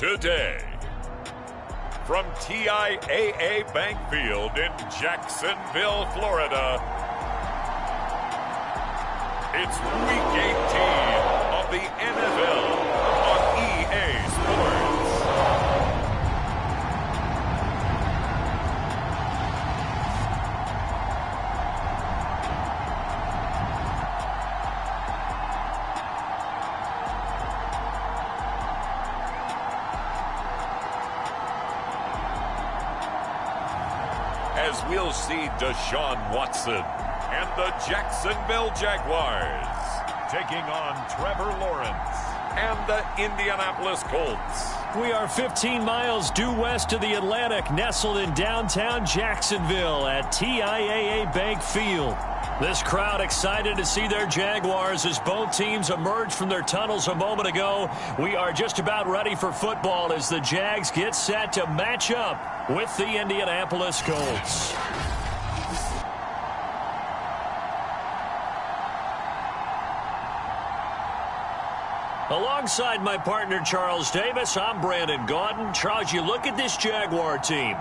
today. From TIAA Bank Field in Jacksonville, Florida, it's Week 18 of the NFL on EA Sports. As we'll see Deshaun Watson and the Jacksonville Jaguars taking on Trevor Lawrence and the Indianapolis Colts. We are 15 miles due west of the Atlantic, nestled in downtown Jacksonville at TIAA Bank Field. This crowd excited to see their Jaguars as both teams emerged from their tunnels a moment ago. We are just about ready for football as the Jags get set to match up with the Indianapolis Colts. Alongside my partner Charles Davis, I'm Brandon Gaudin. Charles, you look at this Jaguar team,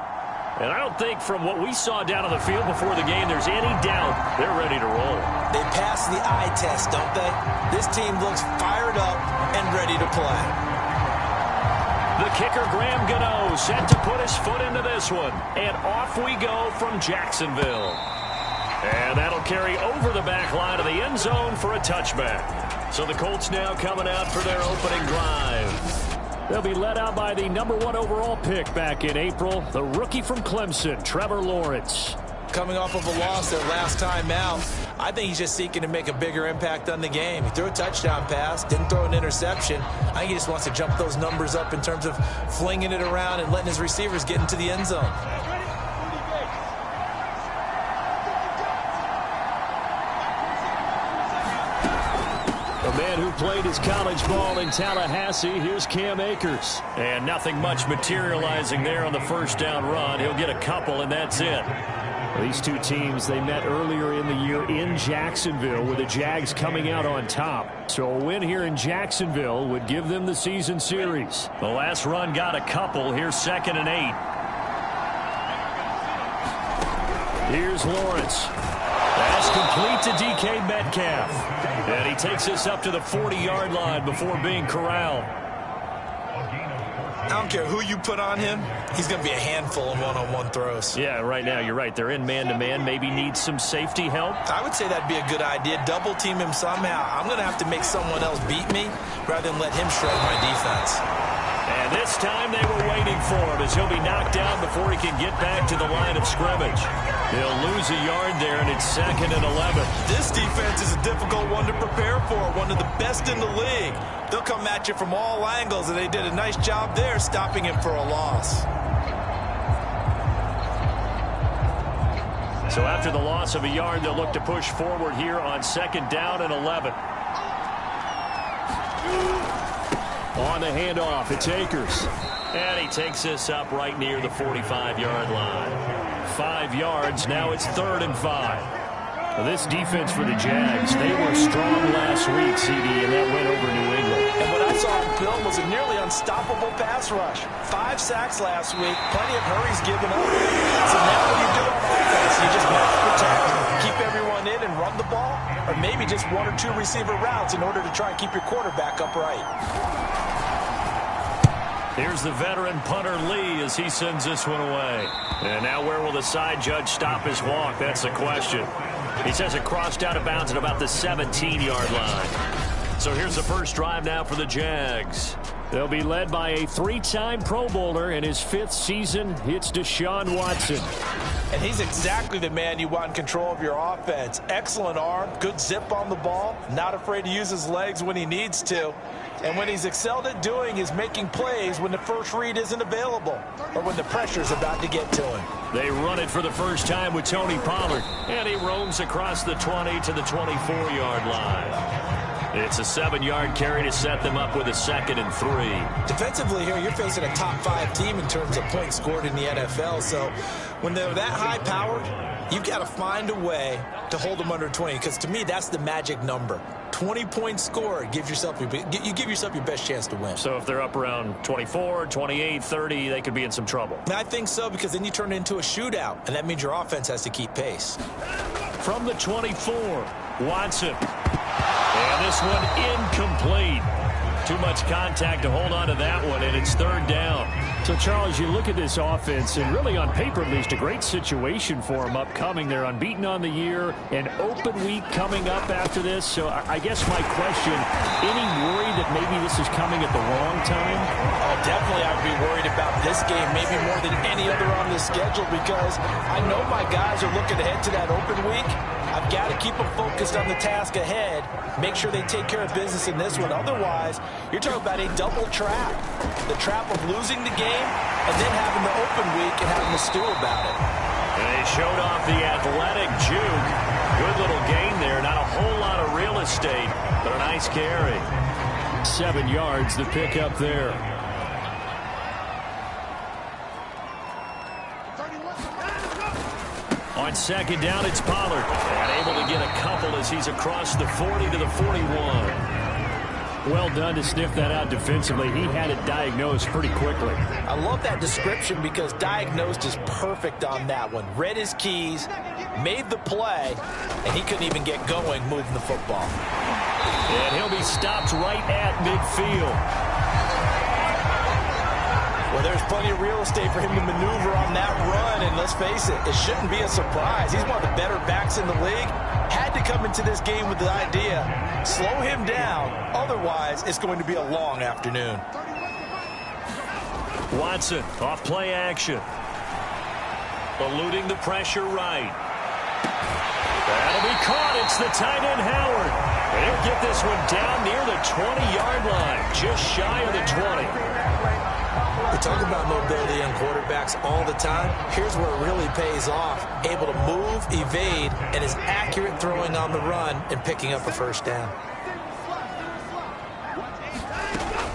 and I don't think from what we saw down on the field before the game there's any doubt they're ready to roll. They passed the eye test, don't they? This team looks fired up and ready to play. The kicker, Graham Gano, set to put his foot into this one. And off we go from Jacksonville. And that'll carry over the back line of the end zone for a touchback. So the Colts now coming out for their opening drive. They'll be led out by the #1 overall pick back in April, the rookie from Clemson, Trevor Lawrence. Coming off of a loss their last time out, I think he's just seeking to make a bigger impact on the game. He threw a touchdown pass, didn't throw an interception. I think he just wants to jump those numbers up in terms of flinging it around and letting his receivers get into the end zone. A man who played his college ball in Tallahassee, here's Cam Akers. And nothing much materializing there on the first down run. He'll get a couple, and that's it. These two teams, they met earlier in the year in Jacksonville with the Jags coming out on top. So a win here in Jacksonville would give them the season series. The last run got a couple. Here's 2nd and 8. Here's Lawrence. Pass complete to DK Metcalf. And he takes us up to the 40-yard line before being corralled. I don't care who you put on him, he's going to be a handful in one-on-one throws. Yeah, right now you're right. They're in man-to-man. Maybe need some safety help. I would say that'd be a good idea. Double team him somehow. I'm going to have to make someone else beat me rather than let him shred my defense. And this time they were waiting for him as he'll be knocked down before he can get back to the line of scrimmage. He'll lose a yard there, and it's 2nd and 11. This defense is a difficult one to prepare for, one of the best in the league. They'll come at you from all angles, and they did a nice job there stopping him for a loss. So after the loss of a yard, they'll look to push forward here on 2nd down and 11. On the handoff, it's Akers. And he takes this up right near the 45-yard line. 5 yards, now it's 3rd and 5. Well, this defense for the Jags, they were strong last week, CD, and that went over New England. And what I saw on film was a nearly unstoppable pass rush. 5 sacks last week, plenty of hurries given up. So now what do you do on offense? You just match protect, keep everyone in and run the ball, or maybe just 1 or 2 receiver routes in order to try and keep your quarterback upright. Here's the veteran punter Lee as he sends this one away. And now where will the side judge stop his walk? That's the question. He says it crossed out of bounds at about the 17-yard line. So here's the first drive now for the Jags. They'll be led by a 3-time Pro Bowler in his 5th season. It's Deshaun Watson. And he's exactly the man you want in control of your offense. Excellent arm, good zip on the ball, not afraid to use his legs when he needs to. And when he's excelled at doing is making plays when the first read isn't available or when the pressure's about to get to him. They run it for the first time with Tony Pollard. And he roams across the 20 to the 24-yard line. It's a 7-yard carry to set them up with a 2nd and 3. Defensively here, you're facing a top 5 team in terms of points scored in the NFL. So when they're that high-powered, You've got to find a way to hold them under 20, because to me, that's the magic number. 20-point score, you give yourself your best chance to win. So if they're up around 24, 28, 30, they could be in some trouble. I think so, because then you turn it into a shootout, and that means your offense has to keep pace. From the 24, Watson. And this one incomplete. Too much contact to hold on to that one, and it's third down. So, Charles, you look at this offense, and really on paper at least, a great situation for them upcoming. They're unbeaten on the year, an open week coming up after this. So I guess my question, any worry that maybe this is coming at the wrong time? Oh, definitely I'd be worried about this game, maybe more than any other on the schedule, because I know my guys are looking ahead to that open week. I've got to keep them focused on the task ahead, make sure they take care of business in this one. Otherwise, you're talking about a double trap. The trap of losing the game and then having the open week and having to stew about it. And they showed off the athletic juke. Good little gain there. Not a whole lot of real estate, but a nice carry. 7 yards, the pickup there. On second down, it's Pollard. And able to get a couple as he's across the 40 to the 41. Well done to sniff that out defensively. He had it diagnosed pretty quickly. I love that description, because diagnosed is perfect on that one. Read his keys, made the play, and he couldn't even get going moving the football. And he'll be stopped right at midfield. Well, there's plenty of real estate for him to maneuver on that run, and let's face it, it shouldn't be a surprise. He's one of the better backs in the league. Had to come into this game with the idea, slow him down, otherwise it's going to be a long afternoon. Watson, off play action. Eluding the pressure right. That'll be caught. It's the tight end, Howard. And he'll get this one down near the 20-yard line, just shy of the 20. We talk about mobility on quarterbacks all the time. Here's where it really pays off. Able to move, evade, and is accurate throwing on the run and picking up a first down.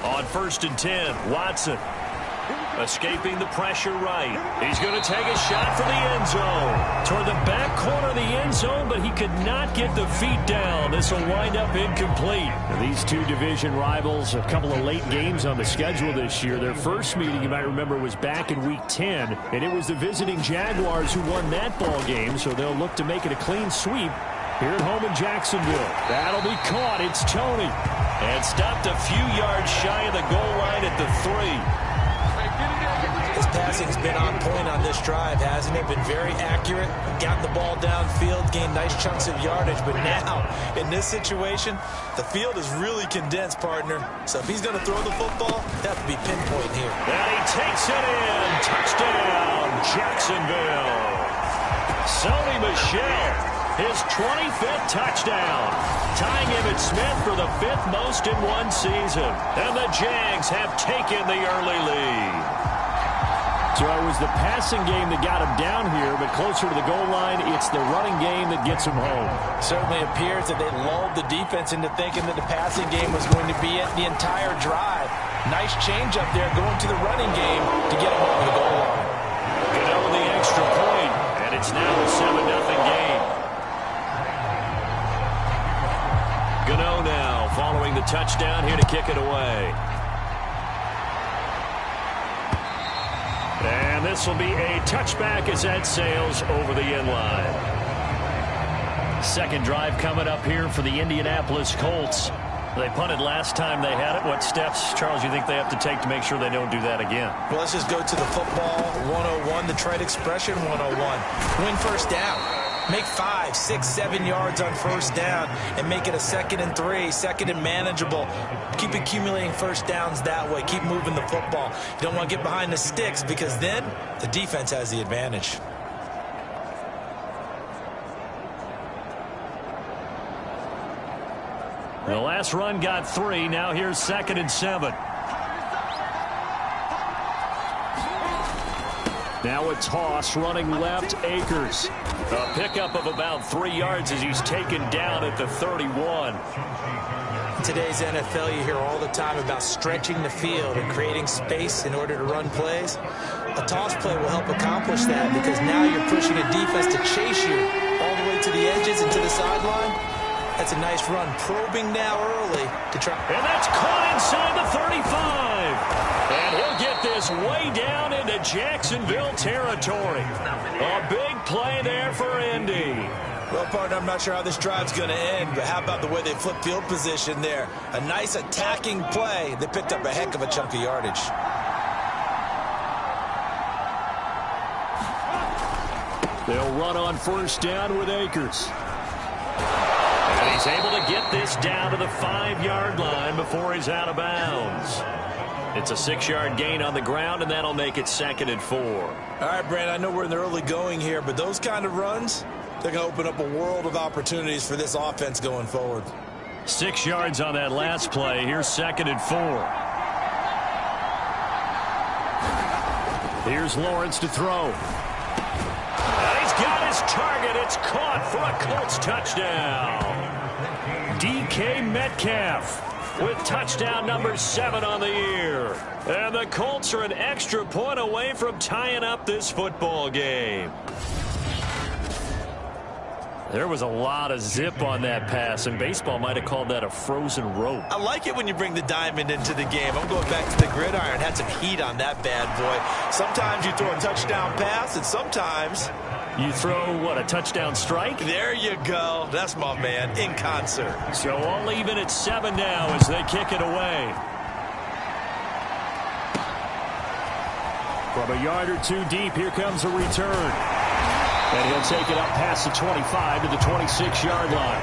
On 1st and 10, Watson. Escaping the pressure right. He's going to take a shot for the end zone. Toward the back corner of the end zone, but he could not get the feet down. This will wind up incomplete. These two division rivals, a couple of late games on the schedule this year. Their first meeting, you might remember, was back in Week 10, and it was the visiting Jaguars who won that ball game, so they'll look to make it a clean sweep here at home in Jacksonville. That'll be caught. It's Tony. And stopped a few yards shy of the goal line at the 3. His passing's been on point on this drive, hasn't it? Been very accurate, gotten the ball downfield, gained nice chunks of yardage. But now, in this situation, the field is really condensed, partner. So if he's going to throw the football, that would be pinpoint here. And he takes it in. Touchdown, Jacksonville. Sony Michel, his 25th touchdown. Tying Emmitt Smith for the 5th most in one season. And the Jags have taken the early lead. So it was the passing game that got him down here, but closer to the goal line, it's the running game that gets him home. Certainly appears that they lulled the defense into thinking that the passing game was going to be it the entire drive. Nice change up there going to the running game to get him over the goal line. Gano with the extra point, and it's now a 7-0 game. Gano now following the touchdown here to kick it away. And this will be a touchback as that sails over the end line. Second drive coming up here for the Indianapolis Colts. They punted last time they had it. What steps, Charles, you think they have to take to make sure they don't do that again? Well, let's just go to the football 101, the trade expression 101. Win first down. Make 5, 6, 7 yards on first down and make it a 2nd and 3, 2nd and manageable. Keep accumulating first downs that way. Keep moving the football. You don't want to get behind the sticks, because then the defense has the advantage. The last run got 3. Now here's 2nd and 7. Now a toss running left, Akers. A pickup of about 3 yards as he's taken down at the 31. today's NFL, you hear all the time about stretching the field and creating space in order to run plays. A toss play will help accomplish that because now you're pushing a defense to chase you all the way to the edges and to the sideline. That's a nice run. Probing now early to try. And that's caught inside the 35. And he'll get this way down into Jacksonville territory. A big play there for Indy. Well, partner, I'm not sure how this drive's going to end, but how about the way they flip field position there? A nice attacking play. They picked up a heck of a chunk of yardage. They'll run on first down with Akers. And he's able to get this down to the 5-yard line before he's out of bounds. It's a 6-yard gain on the ground, and that'll make it 2nd and 4. All right, Brand, I know we're in the early going here, but those kind of runs, they're going to open up a world of opportunities for this offense going forward. 6 yards on that last play. Here's 2nd and 4. Here's Lawrence to throw. And he's got his target. It's caught for a Colts touchdown. DK Metcalf with touchdown number 7 on the year. And the Colts are an extra point away from tying up this football game. There was a lot of zip on that pass, and baseball might have called that a frozen rope. I like it when you bring the diamond into the game. I'm going back to the gridiron. Had some heat on that bad boy. Sometimes you throw a touchdown pass, and sometimes you throw, what, a touchdown strike? There you go. That's my man, in concert. So all even at 7 now as they kick it away. From a yard or two deep, here comes a return. And he'll take it up past the 25 to the 26-yard line.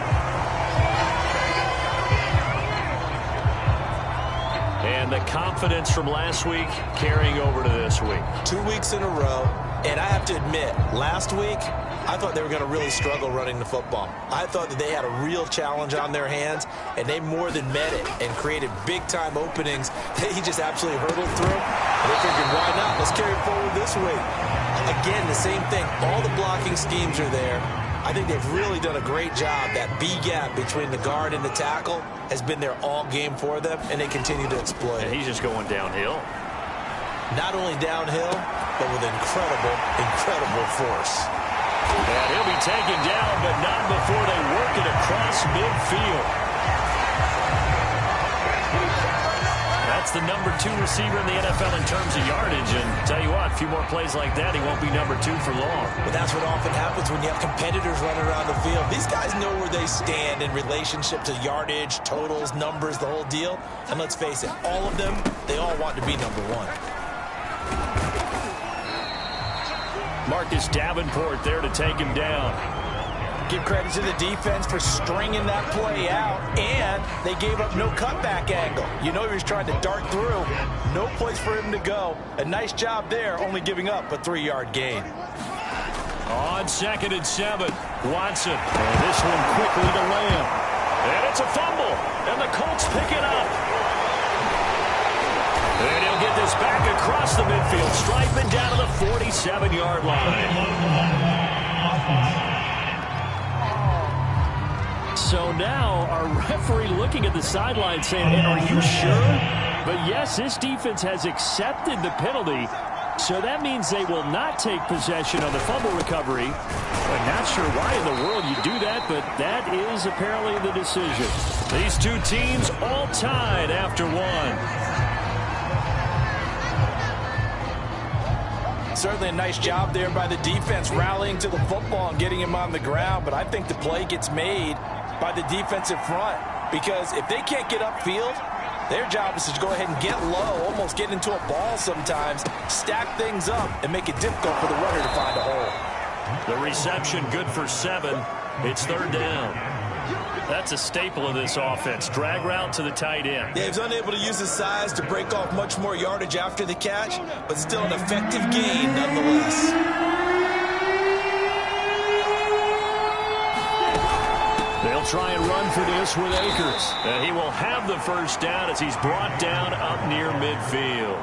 And the confidence from last week carrying over to this week. 2 weeks in a row. And I have to admit, last week, I thought they were going to really struggle running the football. I thought that they had a real challenge on their hands, and they more than met it and created big-time openings that he just absolutely hurtled through. And they figured, why not? Let's carry it forward this week. Again, the same thing. All the blocking schemes are there. I think they've really done a great job. That B-gap between the guard and the tackle has been there all game for them, and they continue to exploit it. And he's just going downhill. Not only downhill, but with incredible, incredible force. And he'll be taken down, but not before they work it across midfield. That's the number 2 receiver in the NFL in terms of yardage. And tell you what, a few more plays like that, he won't be number 2 for long. But that's what often happens when you have competitors running around the field. These guys know where they stand in relationship to yardage, totals, numbers, the whole deal. And let's face it, all of them, they all want to be number 1. Marcus Davenport there to take him down. Give credit to the defense for stringing that play out, and they gave up no cutback angle. You know he was trying to dart through. No place for him to go. A nice job there, only giving up a 3-yard gain. On 2nd and 7, Watson. And this one quickly to Lamb. And it's a fumble, and the Colts pick it up. And he'll get this back across the midfield stripe and down to the 47-yard line. So now our referee looking at the sideline saying, are you sure? But yes, this defense has accepted the penalty. So that means they will not take possession on the fumble recovery. I'm not sure why in the world you do that, but that is apparently the decision. These two teams all tied after 1. Certainly a nice job there by the defense rallying to the football and getting him on the ground, but I think the play gets made by the defensive front because if they can't get upfield, their job is to go ahead and get low, almost get into a ball sometimes, stack things up, and make it difficult for the runner to find a hole. The reception good for 7. It's 3rd down. That's a staple of this offense. Drag route to the tight end. Yeah, he's unable to use his size to break off much more yardage after the catch, but still an effective gain nonetheless. They'll try and run for this with Akers. And he will have the first down as he's brought down up near midfield.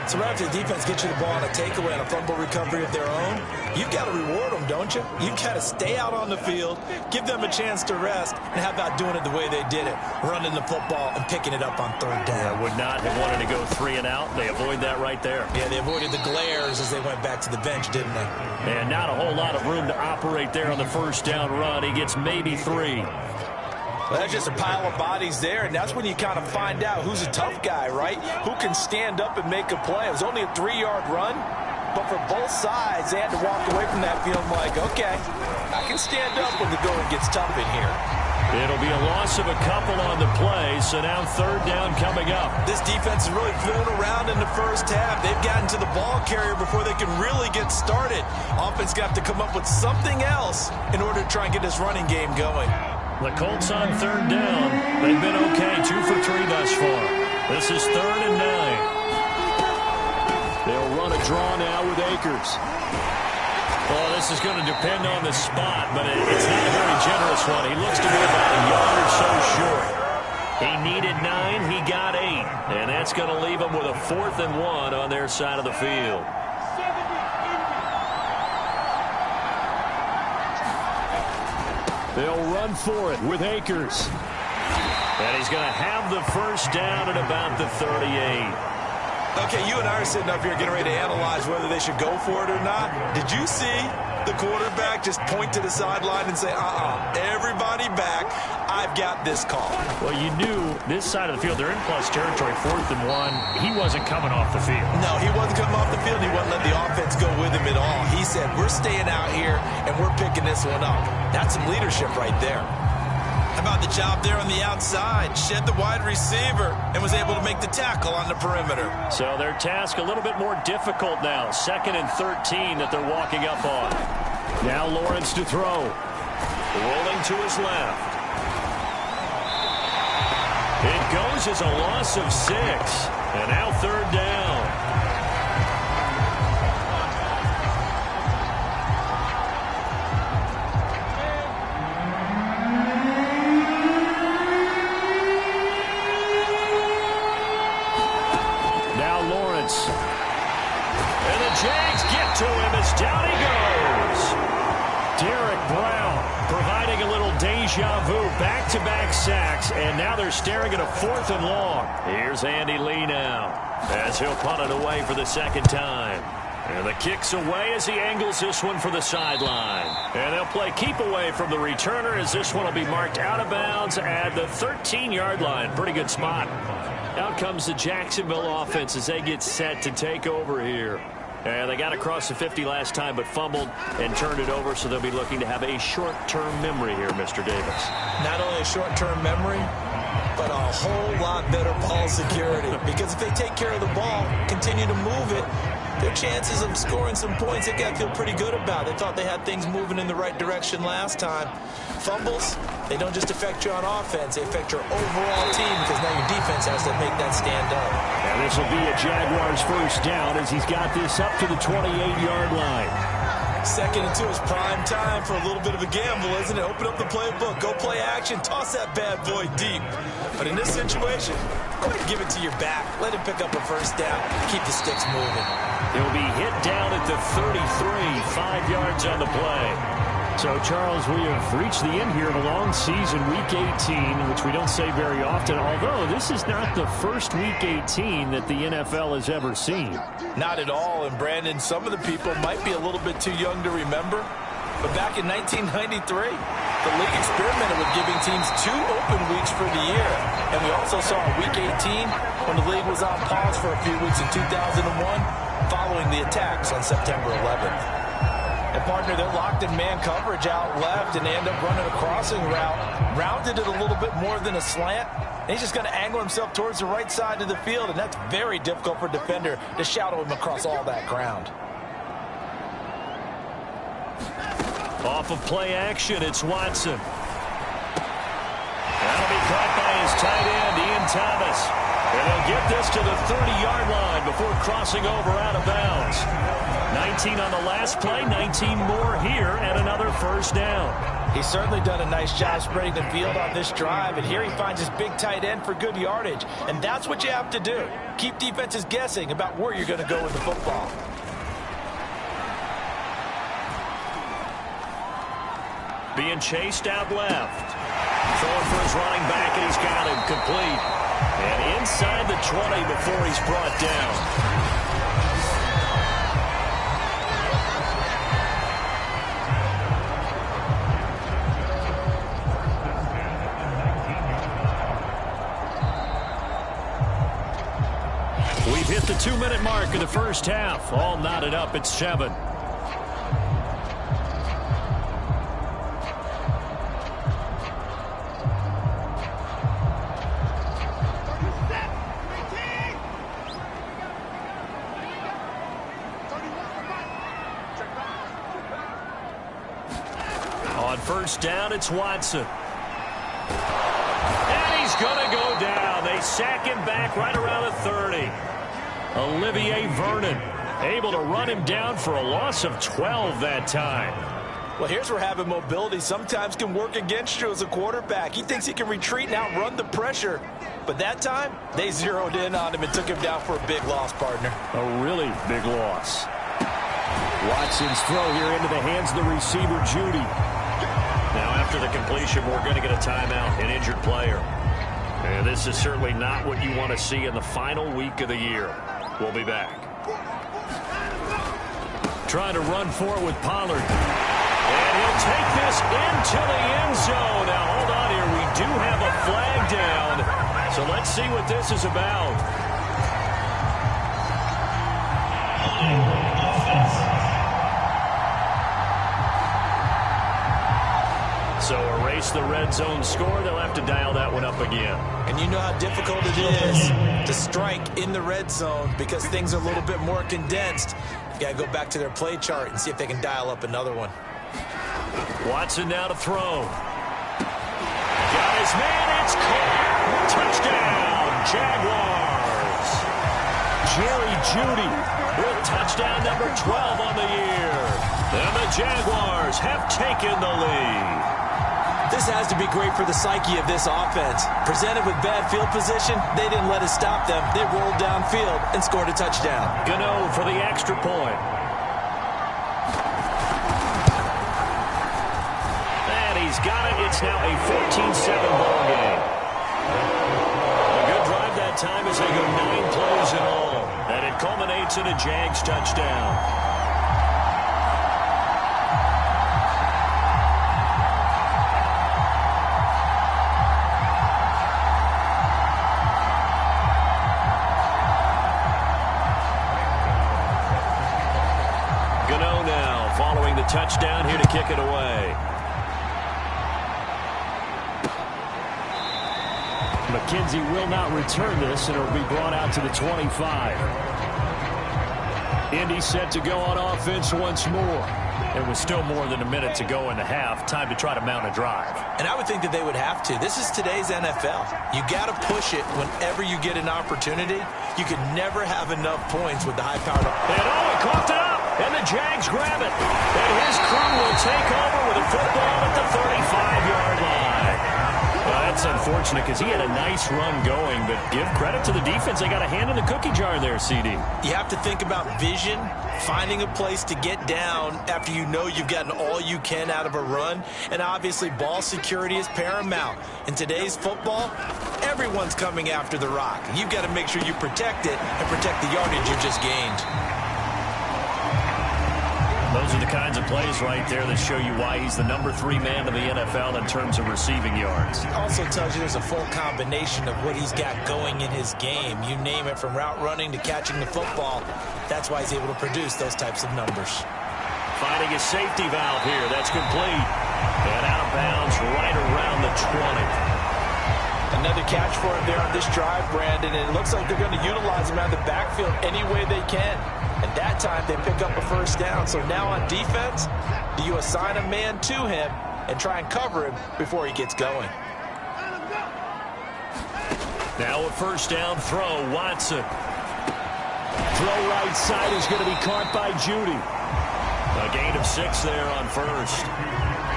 So right after the defense gets you the ball on a takeaway and a fumble recovery of their own, you've got to reward them, don't you? You've got to stay out on the field, give them a chance to rest, and how about doing it the way they did it, running the football and picking it up on third down. Yeah, would not have wanted to go 3 and out. They avoid that right there. Yeah, they avoided the glares as they went back to the bench, didn't they? And not a whole lot of room to operate there on the first down run. He gets maybe 3. Well, that's just a pile of bodies there, and that's when you kind of find out who's a tough guy, right? Who can stand up and make a play. It was only a 3-yard run, but for both sides, they had to walk away from that feeling like, okay, I can stand up when the going gets tough in here. It'll be a loss of a couple on the play, so now third down coming up. This defense is really flown around in the first half. They've gotten to the ball carrier before they can really get started. Offense got to come up with something else in order to try and get this running game going. The Colts on third down. They've been okay, 2 for 3 thus far. This is 3rd and 9. They'll run a draw now with Akers. Well, this is going to depend on the spot, but it's not a very generous one. He looks to be about a yard or so short. He needed 9, he got 8. And that's going to leave him with a 4th and 1 on their side of the field. They'll run for it with Akers. And he's going to have the first down at about the 38. Okay, you and I are sitting up here getting ready to analyze whether they should go for it or not. Did you see the quarterback just point to the sideline and say, everybody back, I've got this call? Well, you knew this side of the field, they're in plus territory, 4th and 1. He wasn't coming off the field. No, he wasn't coming off the field. He wouldn't let the offense go with him at all. He said, we're staying out here, and we're picking this one up. That's some leadership right there. How about the job there on the outside? Shed the wide receiver and was able to make the tackle on the perimeter. So their task a little bit more difficult now. 2nd and 13 that they're walking up on. Now Lawrence to throw. Rolling to his left. It goes as a loss of 6. And now third down. And the Jags get to him as down he goes. Derek Brown providing a little deja vu. Back-to-back sacks, and now they're staring at a 4th and long. Here's Andy Lee now as he'll punt it away for the 2nd time. And the kick's away as he angles this one for the sideline. And they'll play keep away from the returner as this one will be marked out of bounds at the 13-yard line. Pretty good spot. Out comes the Jacksonville offense as they get set to take over here. And they got across the 50 last time but fumbled and turned it over, so they'll be looking to have a short-term memory here, Mr. Davis. Not only a short-term memory, but a whole lot better ball security. Because if they take care of the ball, continue to move it, their chances of scoring some points, they got to feel pretty good about. They thought they had things moving in the right direction last time. Fumbles, they don't just affect you on offense, they affect your overall team because now your defense has to make that stand up. And this will be a Jaguars first down as he's got this up to the 28-yard line. 2nd and 2 is prime time for a little bit of a gamble, isn't it? Open up the playbook, go play action, toss that bad boy deep. But in this situation, go ahead and give it to your back. Let him pick up a first down. Keep the sticks moving. He'll be hit down at the 33, 5 yards on the play. So, Charles, we have reached the end here of a long season, Week 18, which we don't say very often, although this is not the first Week 18 that the NFL has ever seen. Not at all, and Brandon, some of the people might be a little bit too young to remember, but back in 1993, the league experimented with giving teams 2 open weeks for the year, and we also saw Week 18 when the league was on pause for a few weeks in 2001 following the attacks on September 11th. And, partner, they're locked in man coverage out left, and they end up running a crossing route. Rounded it a little bit more than a slant. And he's just going to angle himself towards the right side of the field, and that's very difficult for a defender to shadow him across all that ground. Off of play action, it's Watson. That'll be caught by his tight end, Ian Thomas. And they'll get this to the 30-yard line before crossing over out of bounds. 19 on the last play, 19 more here, and another first down. He's certainly done a nice job spreading the field on this drive, and here he finds his big tight end for good yardage. And that's what you have to do. Keep defenses guessing about where you're going to go with the football. Being chased out left. Throwing for his running back, and he's got him complete. And inside the 20 before he's brought down. We've hit the 2-minute mark of the first half. All knotted up at 7. On first down, it's Watson. And he's going to go down. They sack him back right around the 30. Olivier Vernon able to run him down for a loss of 12 that time. Well, here's where having mobility sometimes can work against you as a quarterback. He thinks he can retreat and outrun the pressure. But that time, they zeroed in on him and took him down for a big loss, partner. A really big loss. Watson's throw here into the hands of the receiver, Judy. Now, after the completion, we're going to get a timeout, an injured player. And this is certainly not what you want to see in the final week of the year. We'll be back. Trying to run for it with Pollard. And he'll take this into the end zone. Now, hold on here. We do have a flag down. So let's see what this is about. So erase the red zone score. They'll have to dial that one up again. And you know how difficult it is to strike in the red zone because things are a little bit more condensed. You got to go back to their play chart and see if they can dial up another one. Watson now to throw. Got his man. It's caught. Touchdown, Jaguars. Jerry Jeudy with touchdown number 12 on the year. And the Jaguars have taken the lead. This has to be great for the psyche of this offense. Presented with bad field position, they didn't let it stop them. They rolled downfield and scored a touchdown. Gano for the extra point. And he's got it. It's now a 14-7 ball game. A good drive that time as they go 9 plays in all. And it culminates in a Jags touchdown. Touchdown here to kick it away. McKenzie will not return this, and it'll be brought out to the 25. Indy set to go on offense once more. There was still more than a minute to go in the half. Time to try to mount a drive. And I would think that they would have to. This is today's NFL. You got to push it whenever you get an opportunity. You can never have enough points with the high-powered. And he coughed it up. And the Jags grab it. And his crew will take over with a football at the 35-yard line. Well, that's unfortunate because he had a nice run going, but give credit to the defense. They got a hand in the cookie jar there, CD. You have to think about vision, finding a place to get down after you know you've gotten all you can out of a run, and obviously ball security is paramount. In today's football, everyone's coming after the rock. You've got to make sure you protect it and protect the yardage you just gained. Those are the kinds of plays right there that show you why he's the number 3 man in the NFL in terms of receiving yards. It also tells you there's a full combination of what he's got going in his game. You name it, from route running to catching the football. That's why he's able to produce those types of numbers. Finding a safety valve here. That's complete. And out of bounds right around the 20. Another catch for him there on this drive, Brandon, and it looks like they're going to utilize him out of the backfield any way they can. And that time they pick up a first down. So now on defense, do you assign a man to him and try and cover him before he gets going? Now a first down throw, Watson. Throw right side is going to be caught by Jeudy. A gain of 6 there on first.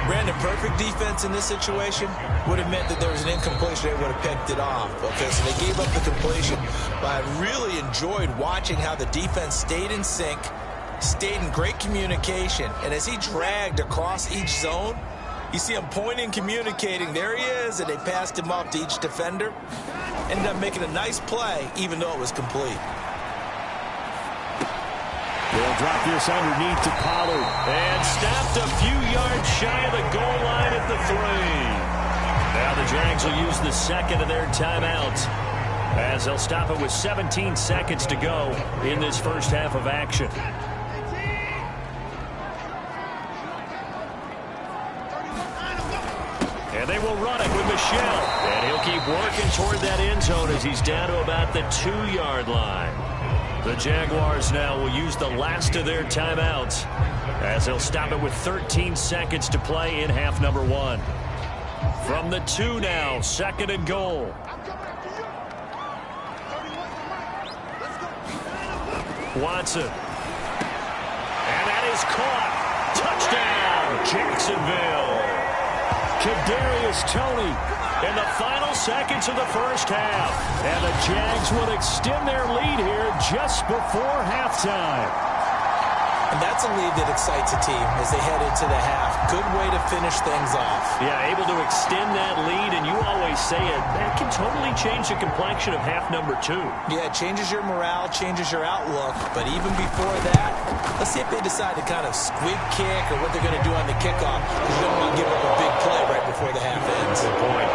Brandon, perfect defense in this situation would have meant that there was an incompletion. They would have picked it off. Okay, so they gave up the completion. But I really enjoyed watching how the defense stayed in sync, stayed in great communication. And as he dragged across each zone, you see him pointing, communicating. There he is, and they passed him off to each defender. Ended up making a nice play, even though it was complete. They'll drop this underneath to Pollard. And stopped a few yards shy of the goal line at the 3. Now the Jags will use the second of their timeouts, as they'll stop it with 17 seconds to go in this first half of action. And they will run it with Michel. And he'll keep working toward that end zone as he's down to about the 2-yard line. The Jaguars now will use the last of their timeouts, as they'll stop it with 13 seconds to play in half number 1. From the 2 now, 2nd and goal. Watson. And that is caught. Touchdown, Jacksonville. Kadarius Toney in the final seconds of the first half. And the Jags will extend their lead here just before halftime. And that's a lead that excites a team as they head into the half. Good way to finish things off. Yeah, able to extend that lead, and you always say it, that can totally change the complexion of half number 2. Yeah, it changes your morale, changes your outlook. But even before that, let's see if they decide to kind of squib kick or what they're going to do on the kickoff. Because you don't want to give up a big play right before the half ends. Good point.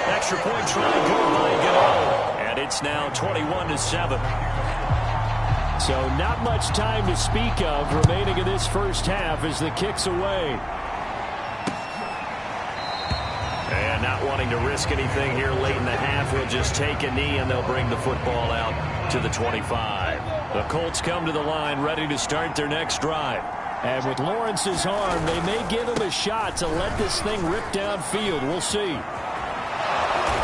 Extra point try good by Gano. And it's now 21-7. So not much time to speak of remaining in this first half as the kick's away. And not wanting to risk anything here late in the half, he'll just take a knee and they'll bring the football out to the 25. The Colts come to the line ready to start their next drive. And with Lawrence's arm, they may give him a shot to let this thing rip downfield. We'll see.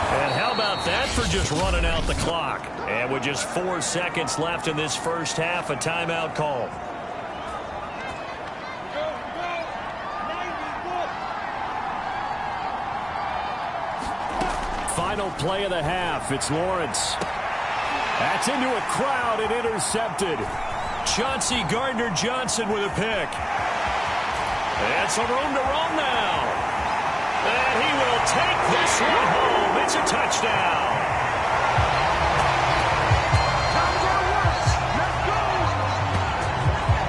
And how about that for just running out the clock? And with just 4 seconds left in this first half, a timeout call. Final play of the half. It's Lawrence. That's into a crowd and intercepted. Chauncey Gardner-Johnson with a pick. And some room to run now. And he will take this one home. It's a touchdown.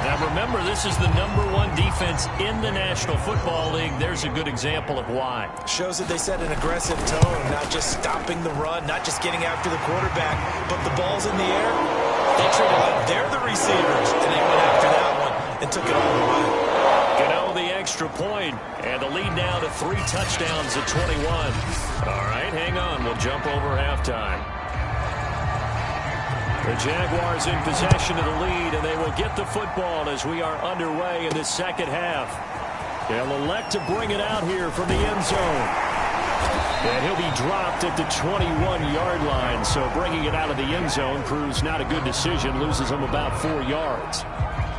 Now remember, this is the #1 defense in the National Football League. There's a good example of why. Shows that they set an aggressive tone, not just stopping the run, not just getting after the quarterback, but the ball's in the air. They treat it like they're the receivers, and they went after that one and took it all the way. Gano the extra point, and the lead now to 3 touchdowns at 21. All right, hang on. We'll jump over halftime. The Jaguars in possession of the lead, and they will get the football as we are underway in the second half. They'll elect to bring it out here from the end zone. And he'll be dropped at the 21-yard line, so bringing it out of the end zone proves not a good decision, loses him about 4 yards.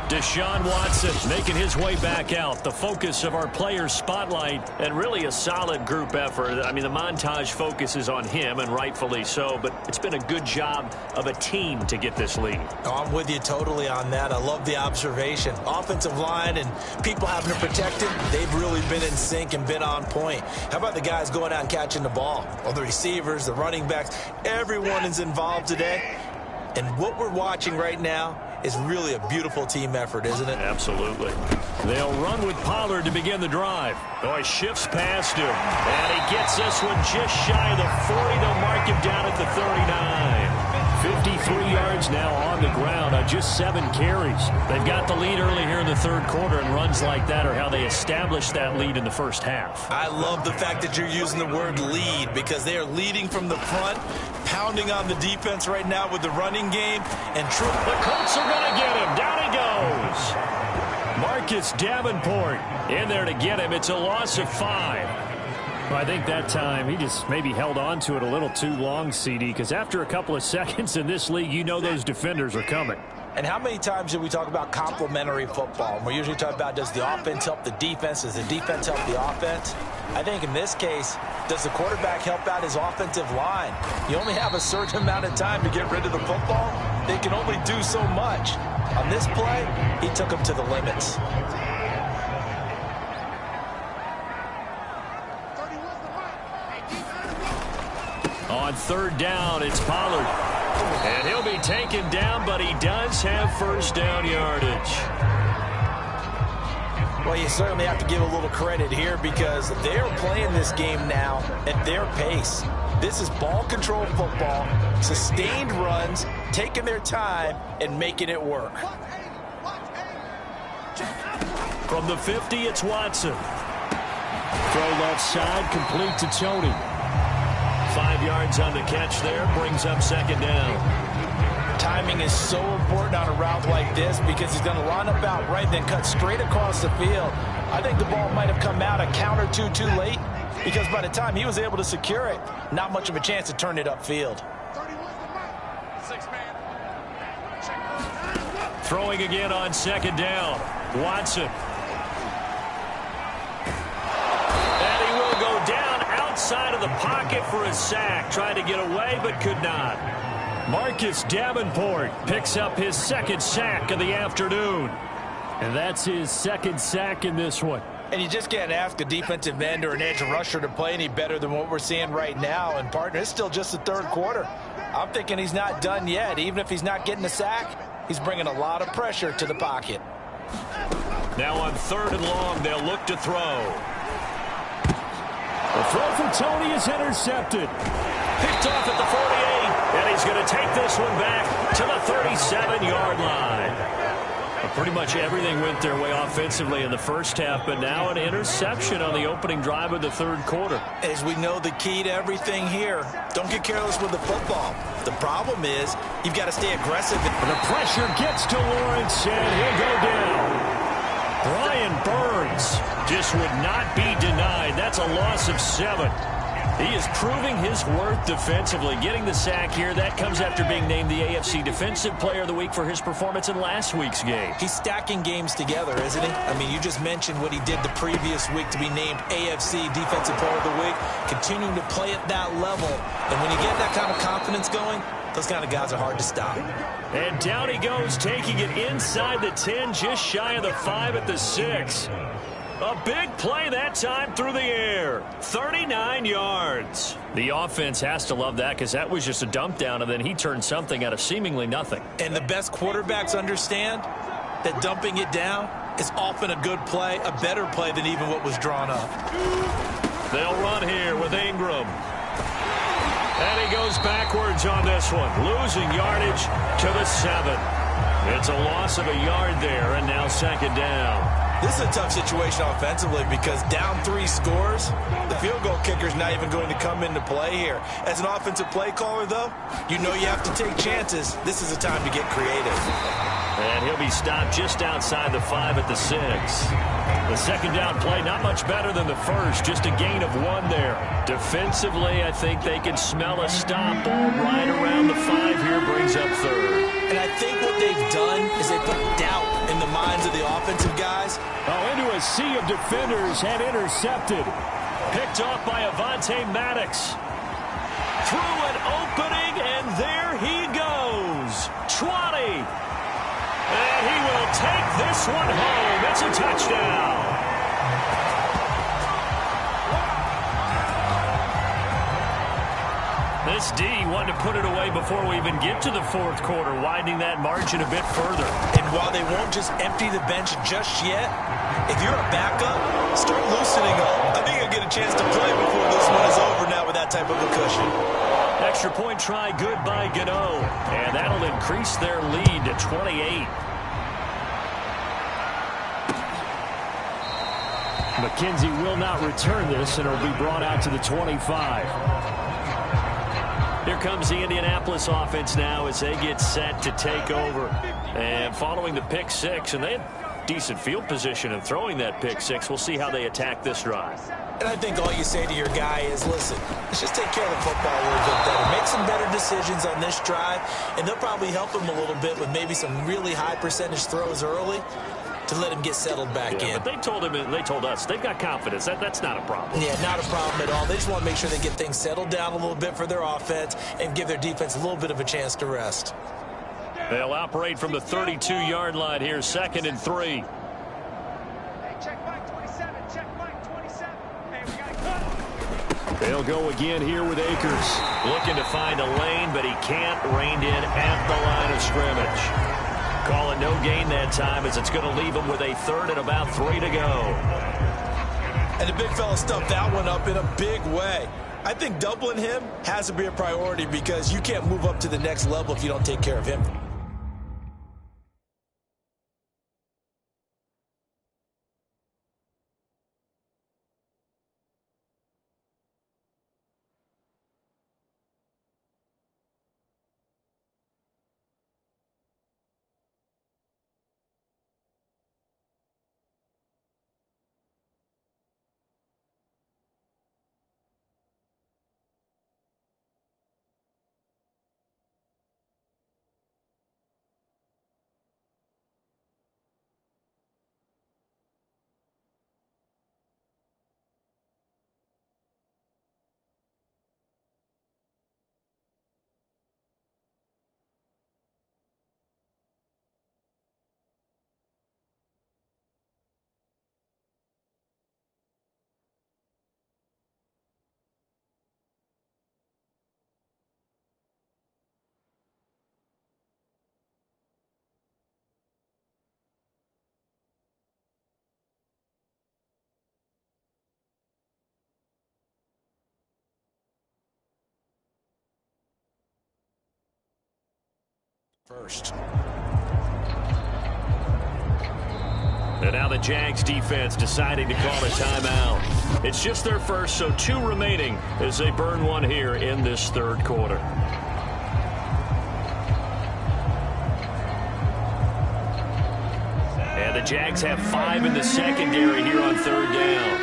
Deshaun Watson making his way back out, the focus of our players' spotlight, and really a solid group effort. I mean, the montage focuses on him, and rightfully so, but it's been a good job of a team to get this lead. Oh, I'm with you totally on that. I love the observation. Offensive line and people having to protect him, they've really been in sync and been on point. How about the guys going out and catching the ball? Well, the receivers, the running backs, everyone is involved today. And what we're watching right now is really a beautiful team effort, isn't it? Absolutely. They'll run with Pollard to begin the drive. Oh, he shifts past him. And he gets this one just shy of the 40. They'll mark him down at the 39. 53 yards now on the ground on just 7 carries. They've got the lead early here in the third quarter, and runs like that are how they established that lead in the first half. I love the fact that you're using the word lead, because they are leading from the front, pounding on the defense right now with the running game. And the Colts are going to get him. Down he goes. Marcus Davenport in there to get him. It's a loss of 5. Well, I think that time he just maybe held on to it a little too long, CD, because after a couple of seconds in this league, you know those defenders are coming. And how many times do we talk about complementary football? And we're usually talking about, does the offense help the defense? Does the defense help the offense? I think in this case, does the quarterback help out his offensive line? You only have a certain amount of time to get rid of the football. They can only do so much. On this play, he took him to the limits. On third down, it's Pollard. And he'll be taken down, but he does have first down yardage. Well, you certainly have to give a little credit here because they're playing this game now at their pace. This is ball control football, sustained runs, taking their time and making it work. From the 50, it's Watson. Throw left side, complete to Tony. 5 yards on the catch there, brings up second down. Timing is so important on a route like this because he's going to line up out right, then cut straight across the field. I think the ball might have come out a count or two too late because by the time he was able to secure it, not much of a chance to turn it upfield. Throwing again on second down. Watson. And he will go down outside of the pocket for a sack. Tried to get away, but could not. Marcus Davenport picks up his second sack of the afternoon. And that's his second sack in this one. And you just can't ask a defensive end or an edge rusher to play any better than what we're seeing right now. And, partner, it's still just the third quarter. I'm thinking he's not done yet. Even if he's not getting a sack, he's bringing a lot of pressure to the pocket. Now on third and long, they'll look to throw. The throw for Tony is intercepted. Picked off at the 48, and he's going to take this one back to the 37-yard line. Pretty much everything went their way offensively in the first half, but now an interception on the opening drive of the third quarter. As we know, the key to everything here, don't get careless with the football. The problem is you've got to stay aggressive. The pressure gets to Lawrence, and he'll go down. Brian Burns just would not be denied. That's a loss of 7. He is proving his worth defensively. Getting the sack here, that comes after being named the AFC Defensive Player of the Week for his performance in last week's game. He's stacking games together, isn't he? I mean, you just mentioned what he did the previous week to be named AFC Defensive Player of the Week, continuing to play at that level. And when you get that kind of confidence going, those kind of guys are hard to stop. And down he goes, taking it inside the 10, just shy of the 5 at the 6. A big play that time through the air. 39 yards. The offense has to love that because that was just a dump down, and then he turned something out of seemingly nothing. And the best quarterbacks understand that dumping it down is often a good play, a better play than even what was drawn up. They'll run here with Ingram. And he goes backwards on this one, losing yardage to the 7. It's a loss of a yard there, and now second down. This is a tough situation offensively because down 3 scores, the field goal kicker's not even going to come into play here. As an offensive play caller, though, you know you have to take chances. This is a time to get creative. And he'll be stopped just outside the 5 at the 6. The second down play, not much better than the first, just a gain of 1 there. Defensively, I think they can smell a stop ball right around the 5 here, brings up third. And I think what they've done is they put doubt in the minds of the offensive guys. Into a sea of defenders and intercepted. Picked off by Avonte Maddox. Through an opening, and there he goes. 20. And he will take this one home. It's a touchdown. This D wanted to put it away before we even get to the fourth quarter, widening that margin a bit further. And while they won't just empty the bench just yet, if you're a backup, start loosening up. I think you'll get a chance to play before this one is over now with that type of a cushion. Extra point try good by Gano. And that'll increase their lead to 28. McKenzie will not return this, and it'll be brought out to the 25. Here comes the Indianapolis offense now as they get set to take over. And following the pick 6, and they had decent field position in throwing that pick 6. We'll see how they attack this drive. And I think all you say to your guy is, listen, let's just take care of the football a little bit better. Make some better bad decisions on this drive, and they'll probably help him a little bit with maybe some really high percentage throws early to let him get settled back in. But they told us they've got confidence. That's not a problem. Yeah, not a problem at all. They just want to make sure they get things settled down a little bit for their offense and give their defense a little bit of a chance to rest. They'll operate from the 32-yard line here, 2nd and 3. They'll go again here with Akers. Looking to find a lane, but he can't. Reined in at the line of scrimmage. Call it no gain that time, as it's going to leave him with a 3rd and about 3 to go. And the big fella stuffed that one up in a big way. I think doubling him has to be a priority because you can't move up to the next level if you don't take care of him. First. And now the Jags defense deciding to call a timeout. It's just their first, so 2 remaining as they burn one here in this 3rd quarter. And the Jags have 5 in the secondary here on 3rd down.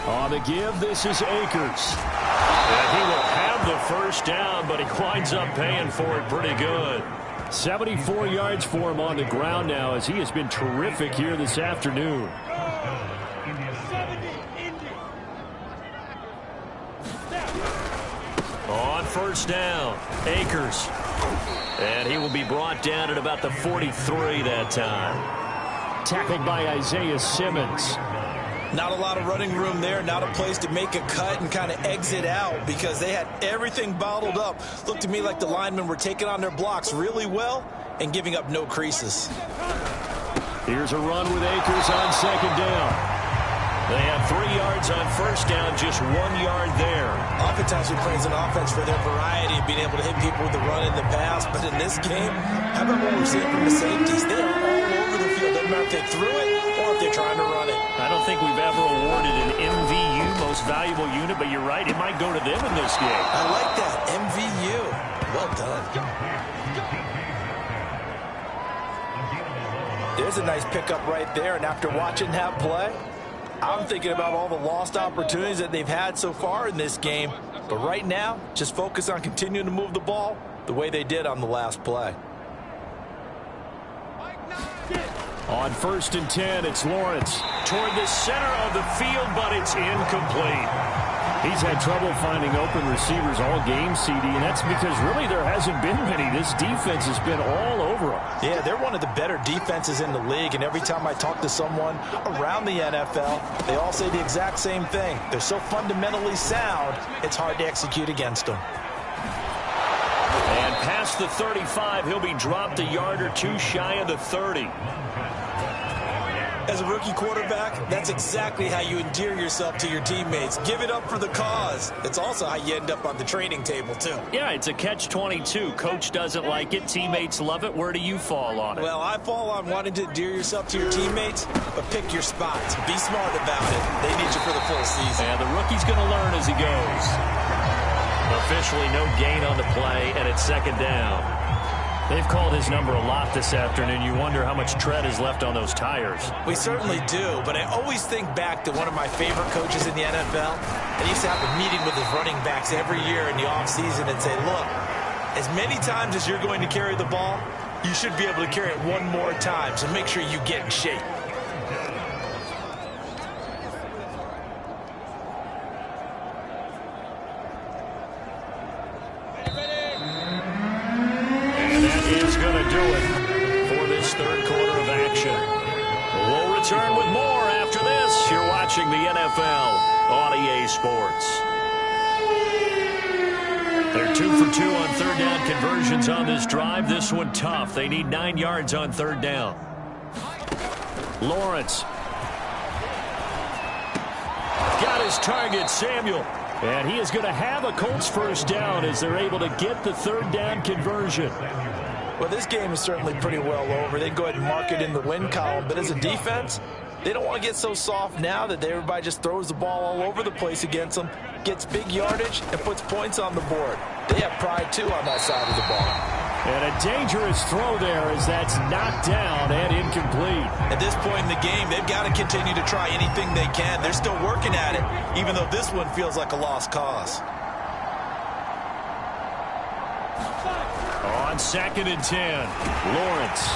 On the give, this is Akers. And he will have the first down, but he winds up paying for it pretty good. 74 yards for him on the ground now, as he has been terrific here this afternoon. On 1st down, Akers. And he will be brought down at about the 43 that time. Tackled by Isaiah Simmons. Not a lot of running room there, not a place to make a cut and kind of exit out because they had everything bottled up. Looked to me like the linemen were taking on their blocks really well and giving up no creases. Here's a run with Akers on 2nd down. They have 3 yards on 1st down, just 1 yard there. Oftentimes we praise an offense for their variety of being able to hit people with the run and the pass, but in this game, how about what we're seeing from the safeties? They are all over the field. Doesn't matter if they threw it or if they're trying to run it. I don't think we've ever awarded an MVU, most valuable unit, but you're right, it might go to them in this game. I like that, MVU. Well done. There's a nice pickup right there, and after watching that play, I'm thinking about all the lost opportunities that they've had so far in this game. But right now, just focus on continuing to move the ball the way they did on the last play. On 1st and 10, it's Lawrence toward the center of the field, but it's incomplete. He's had trouble finding open receivers all game, CD, and that's because really there hasn't been many. This defense has been all over them. Yeah, they're one of the better defenses in the league, and every time I talk to someone around the NFL, they all say the exact same thing. They're so fundamentally sound, it's hard to execute against them. And past the 35, he'll be dropped a yard or 2 shy of the 30. As a rookie quarterback, that's exactly how you endear yourself to your teammates. Give it up for the cause. It's also how you end up on the training table, too. Yeah, it's a catch-22. Coach doesn't like it. Teammates love it. Where do you fall on it? Well, I fall on wanting to endear yourself to your teammates, but pick your spots. Be smart about it. They need you for the full season. And the rookie's going to learn as he goes. Officially no gain on the play, and it's 2nd down. They've called his number a lot this afternoon. You wonder how much tread is left on those tires. We certainly do, but I always think back to one of my favorite coaches in the NFL. And he used to have a meeting with his running backs every year in the offseason and say, look, as many times as you're going to carry the ball, you should be able to carry it one more time, so make sure you get in shape. And that is going to do it for this third quarter of action. We'll return with more after this. You're watching the NFL on EA Sports. They're 2 for 2 on third down conversions on this drive. This one tough. They need 9 yards on third down. Lawrence. Got his target, Samuel. And he is going to have a Colts first down as they're able to get the third down conversion. Well, this game is certainly pretty well over. They go ahead and mark it in the win column. But as a defense, they don't want to get so soft now that everybody just throws the ball all over the place against them, gets big yardage, and puts points on the board. They have pride, too, on that side of the ball. And a dangerous throw there as that's knocked down and incomplete. At this point in the game, they've got to continue to try anything they can. They're still working at it, even though this one feels like a lost cause. On 2nd and 10, Lawrence.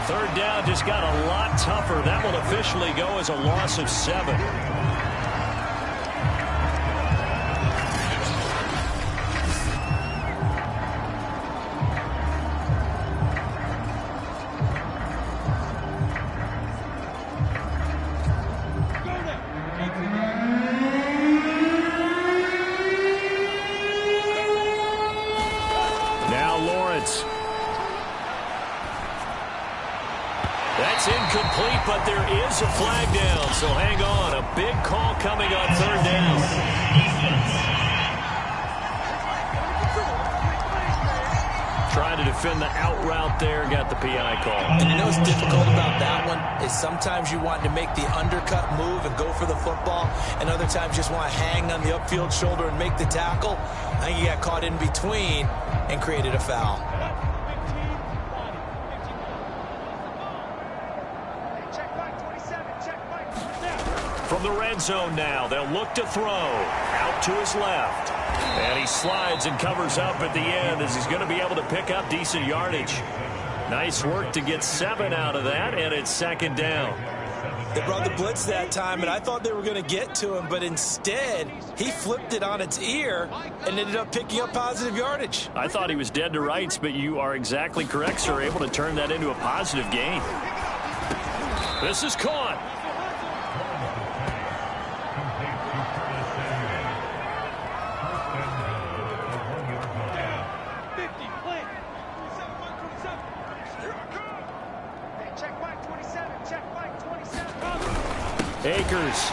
Third down just got a lot tougher. That will officially go as a loss of 7. Now Lawrence. That's incomplete, but there is a flag down, so hang on. A big call coming on third down. Trying to defend the out route there, got the PI call. And you know what's difficult about that one is sometimes you want to make the undercut move and go for the football, and other times you just want to hang on the upfield shoulder and make the tackle. I think he got caught in between and created a foul. From the red zone now, they'll look to throw. Out to his left. And he slides and covers up at the end as he's going to be able to pick up decent yardage. Nice work to get 7 out of that, and it's 2nd down. They brought the blitz that time, and I thought they were going to get to him, but instead, he flipped it on its ear and ended up picking up positive yardage. I thought he was dead to rights, but you are exactly correct, sir. Able to turn that into a positive gain. This is caught. Akers.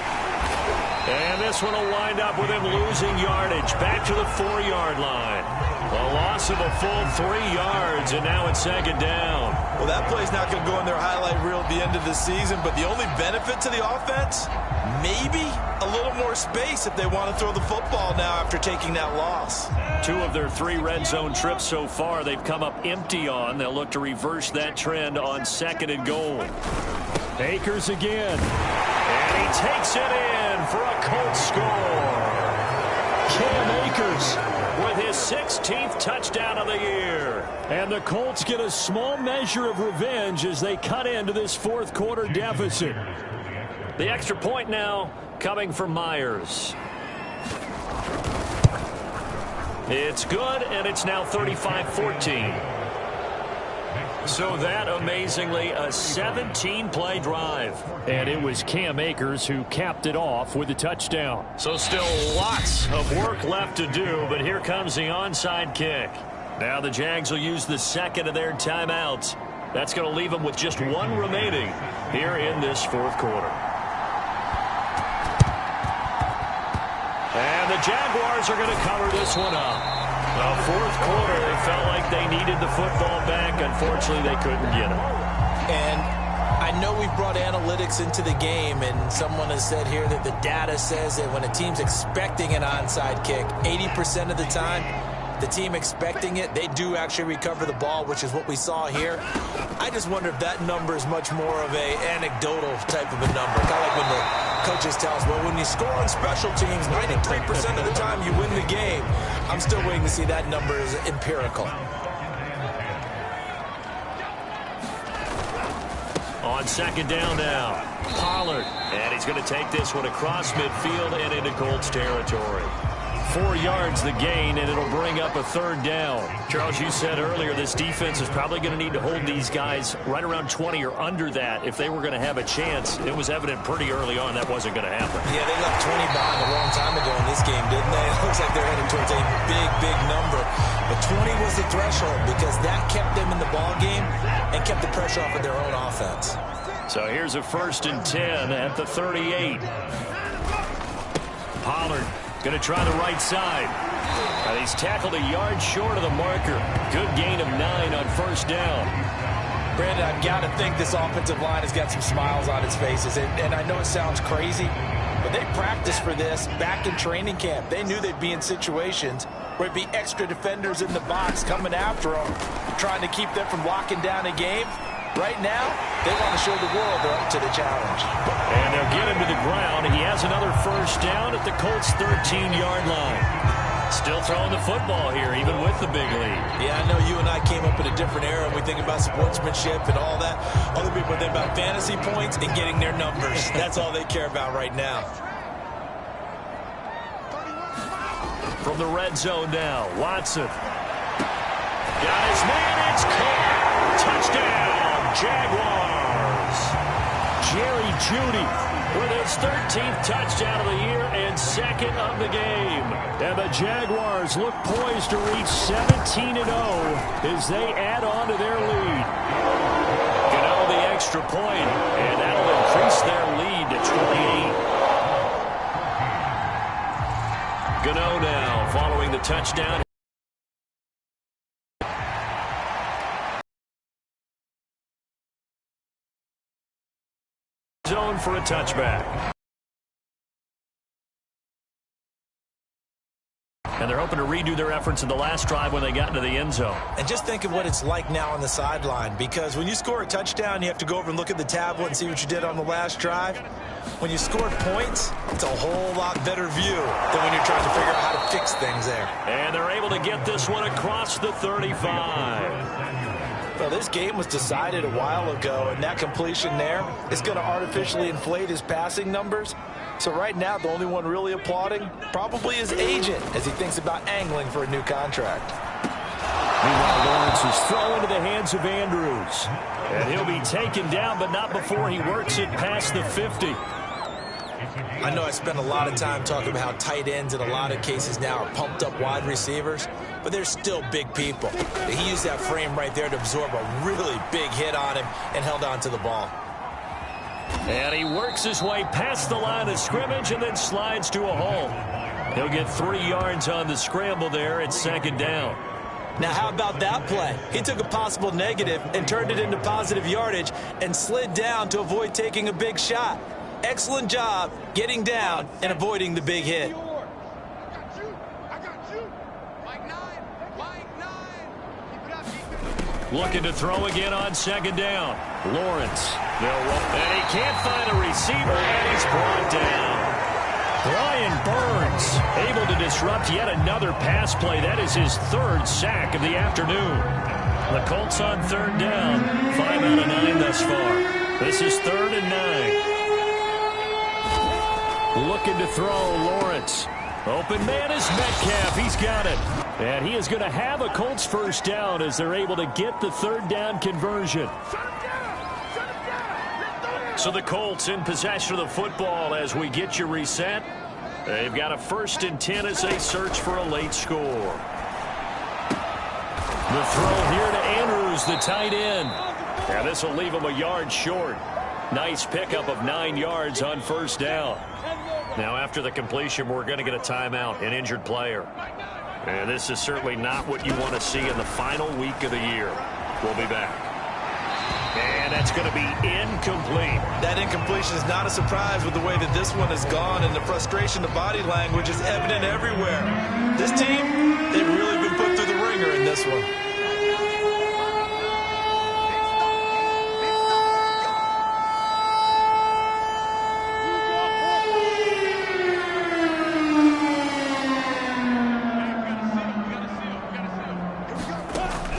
And this one will wind up with him losing yardage. Back to the 4-yard line. A loss of a full 3 yards, and now it's 2nd down. Well, that play's not going to go in their highlight reel at the end of the season, but the only benefit to the offense, maybe a little more space if they want to throw the football now after taking that loss. 2 of their 3 red zone trips so far they've come up empty on. They'll look to reverse that trend on 2nd and goal. Akers again. And he takes it in for a Colts score. Cam Akers with his 16th touchdown of the year. And the Colts get a small measure of revenge as they cut into this 4th quarter deficit. The extra point now coming from Myers. It's good, and it's now 35-14. So that, amazingly, a 17-play drive. And it was Cam Akers who capped it off with a touchdown. So still lots of work left to do, but here comes the onside kick. Now the Jags will use the 2nd of their timeouts. That's going to leave them with just 1 remaining here in this 4th quarter. And the Jaguars are going to cover this one up. Well, 4th quarter, they felt like they needed the football back. Unfortunately, they couldn't get it. And I know we've brought analytics into the game, and someone has said here that the data says that when a team's expecting an onside kick, 80% of the time, the team expecting it, they do actually recover the ball, which is what we saw here. I just wonder if that number is much more of a anecdotal type of a number. Kind of like when the coaches tell us, well, when you score on special teams, 93% of the time you win the game. I'm still waiting to see that number as empirical. On second down now, Pollard. And he's going to take this one across midfield and into Colts territory. 4 yards the gain, and it'll bring up a third down. Charles, you said earlier this defense is probably going to need to hold these guys right around 20 or under that if they were going to have a chance. It was evident pretty early on that wasn't going to happen. Yeah, they left 20 behind a long time ago in this game, didn't they? It looks like they're headed towards a big, big number. But 20 was the threshold because that kept them in the ball game and kept the pressure off of their own offense. So here's a 1st and 10 at the 38. Pollard going to try the right side. He's tackled a yard short of the marker. Good gain of 9 on 1st down. Brandon, I've got to think this offensive line has got some smiles on its faces. And I know it sounds crazy, but they practiced for this back in training camp. They knew they'd be in situations where it'd be extra defenders in the box coming after them, trying to keep them from locking down a game. Right now, they want to show the world they're up to the challenge. And they'll get him to the ground. He has another 1st down at the Colts' 13-yard line. Still throwing the football here, even with the big lead. Yeah, I know you and I came up in a different era, and we think about sportsmanship and all that. Other people think about fantasy points and getting their numbers. That's all they care about right now. From the red zone now, Watson. Got his man, it's caught. Touchdown, Jaguars. Jerry Jeudy with his 13th touchdown of the year and 2nd of the game. And the Jaguars look poised to reach 17-0 as they add on to their lead. The extra point, and that'll increase their lead to 28. Gano now following the touchdown. Zone for a touchback. And they're hoping to redo their efforts in the last drive when they got into the end zone. And just think of what it's like now on the sideline, because when you score a touchdown, you have to go over and look at the tablet and see what you did on the last drive. When you score points, it's a whole lot better view than when you're trying to figure out how to fix things there. And they're able to get this one across the 35. Well, this game was decided a while ago, and that completion there is going to artificially inflate his passing numbers. So right now, the only one really applauding probably his agent as he thinks about angling for a new contract. Meanwhile, Lawrence is thrown into the hands of Andrews. And he'll be taken down, but not before he works it past the 50. I know I spent a lot of time talking about how tight ends in a lot of cases now are pumped up wide receivers, but they're still big people. He used that frame right there to absorb a really big hit on him and held on to the ball. And he works his way past the line of scrimmage and then slides to a hole. He'll get 3 yards on the scramble there at 2nd down. Now, how about that play? He took a possible negative and turned it into positive yardage and slid down to avoid taking a big shot. Excellent job getting down and avoiding the big hit. Looking to throw again on 2nd down. Lawrence. And he can't find a receiver, and he's brought down. Brian Burns able to disrupt yet another pass play. That is his 3rd sack of the afternoon. The Colts on 3rd down. 5 out of 9 thus far. This is 3rd and 9. Looking to throw, Lawrence. Open man is Metcalf. He's got it. And he is going to have a Colts 1st down as they're able to get the 3rd down conversion. So the Colts in possession of the football as we get you reset. They've got a 1st and 10 as they search for a late score. The throw here to Andrews, the tight end. And this will leave him a yard short. Nice pickup of 9 yards on 1st down. Now after the completion, we're going to get a timeout, an injured player. And this is certainly not what you want to see in the final week of the year. We'll be back. And that's going to be incomplete. That incompletion is not a surprise with the way that this one has gone, and the frustration, the body language is evident everywhere. This team, they've really been put this one.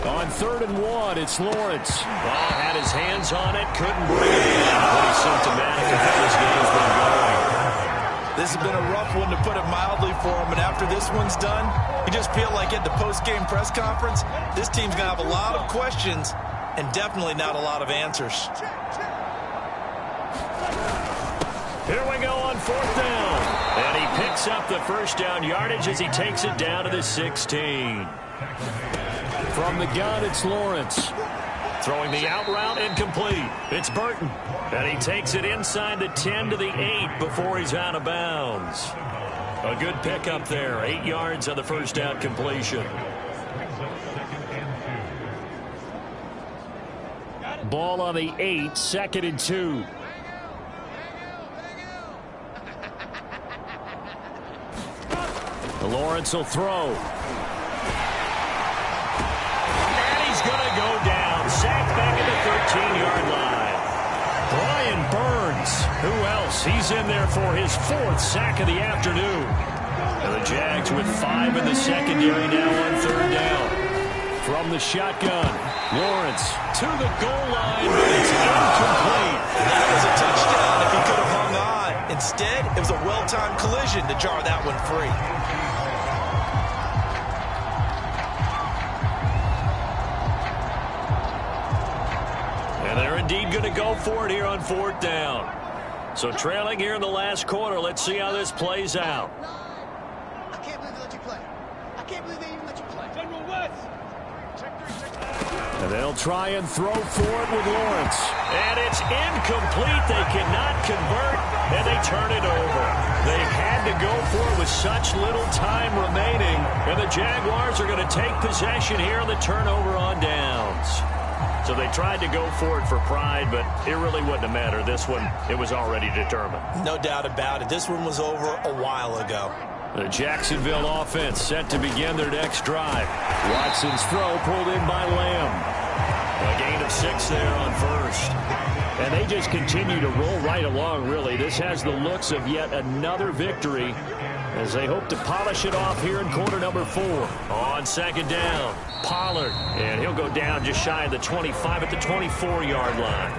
On 3rd and 1, it's Lawrence. Oh, had his hands on it, couldn't bring it in. Pretty symptomatic of how this game's been going. This has been a rough one, to put it mildly, for him. And after this one's done, you just feel like at the post-game press conference, this team's going to have a lot of questions and definitely not a lot of answers. Here we go on 4th down. And he picks up the first down yardage as he takes it down to the 16. From the gun, it's Lawrence. Throwing the out route, incomplete. It's Burton. And he takes it inside the 10 to the 8 before he's out of bounds. A good pickup there. 8 yards on the first down completion. Ball on the 8, 2nd and 2. Lawrence will throw. Going to go down. Sacked back at the 13-yard line. Brian Burns. Who else? He's in there for his 4th sack of the afternoon. And the Jags with 5 in the secondary now on 3rd down. From the shotgun, Lawrence to the goal line, but it's incomplete. That was a touchdown if he could have hung on. Instead, it was a well-timed collision to jar that one free. Indeed going to go for it here on 4th down. So trailing here in the last quarter. Let's see how this plays out. I can't believe they let you play. I can't believe they even let you play. General West. And they'll try and throw for it with Lawrence. And it's incomplete. They cannot convert, and they turn it over. They had to go for it with such little time remaining. And the Jaguars are going to take possession here on the turnover on downs. So they tried to go for it for pride, but it really wouldn't have mattered. This one, it was already determined. No doubt about it. This one was over a while ago. The Jacksonville offense set to begin their next drive. Watson's throw pulled in by Lamb. A gain of 6 there on 1st. And they just continue to roll right along, really. This has the looks of yet another victory as they hope to polish it off here in quarter number 4. On 2nd down, Pollard. And he'll go down just shy of the 25 at the 24-yard line.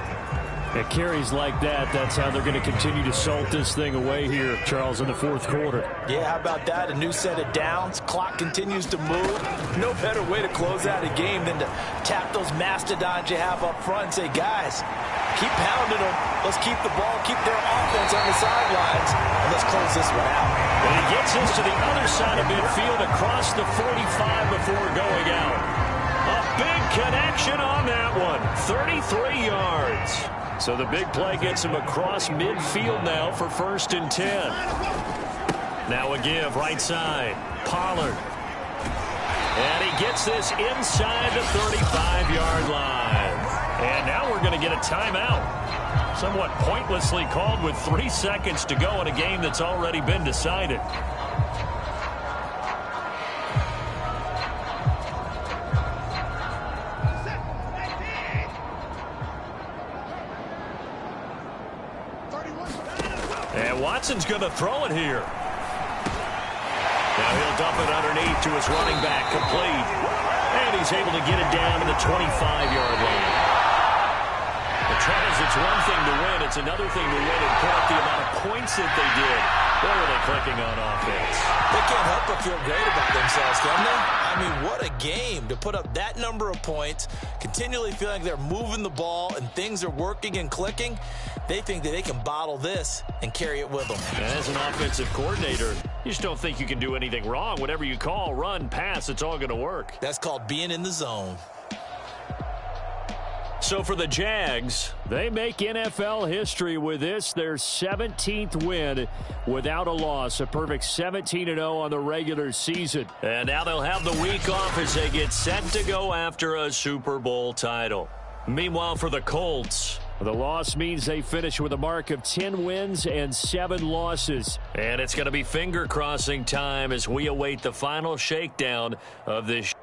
At carries like that, that's how they're going to continue to salt this thing away here, Charles, in the 4th quarter. Yeah, how about that? A new set of downs. Clock continues to move. No better way to close out a game than to tap those mastodons you have up front and say, guys, keep pounding them. Let's keep the ball, keep their offense on the sidelines, and let's close this one out. And he gets us to the other side of midfield across the 45 before going out. A big connection on that one. 33 yards. So the big play gets him across midfield now for 1st and 10. Now a give right side. Pollard. And he gets this inside the 35-yard line. And now we're going to get a timeout. Somewhat pointlessly called with 3 seconds to go in a game that's already been decided. And Watson's going to throw it here. Now he'll dump it underneath to his running back, complete. And he's able to get it down to the 25-yard line. Charles, it's one thing to win. It's another thing to win and put up the amount of points that they did. Boy, are they clicking on offense. They can't help but feel great about themselves, can they? I mean, what a game to put up that number of points, continually feeling like they're moving the ball and things are working and clicking. They think that they can bottle this and carry it with them. And as an offensive coordinator, you just don't think you can do anything wrong. Whatever you call, run, pass, it's all going to work. That's called being in the zone. So for the Jags, they make NFL history with this, their 17th win without a loss, a perfect 17-0 on the regular season. And now they'll have the week off as they get set to go after a Super Bowl title. Meanwhile, for the Colts, the loss means they finish with a mark of 10 wins and 7 losses. And it's going to be finger-crossing time as we await the final shakedown of this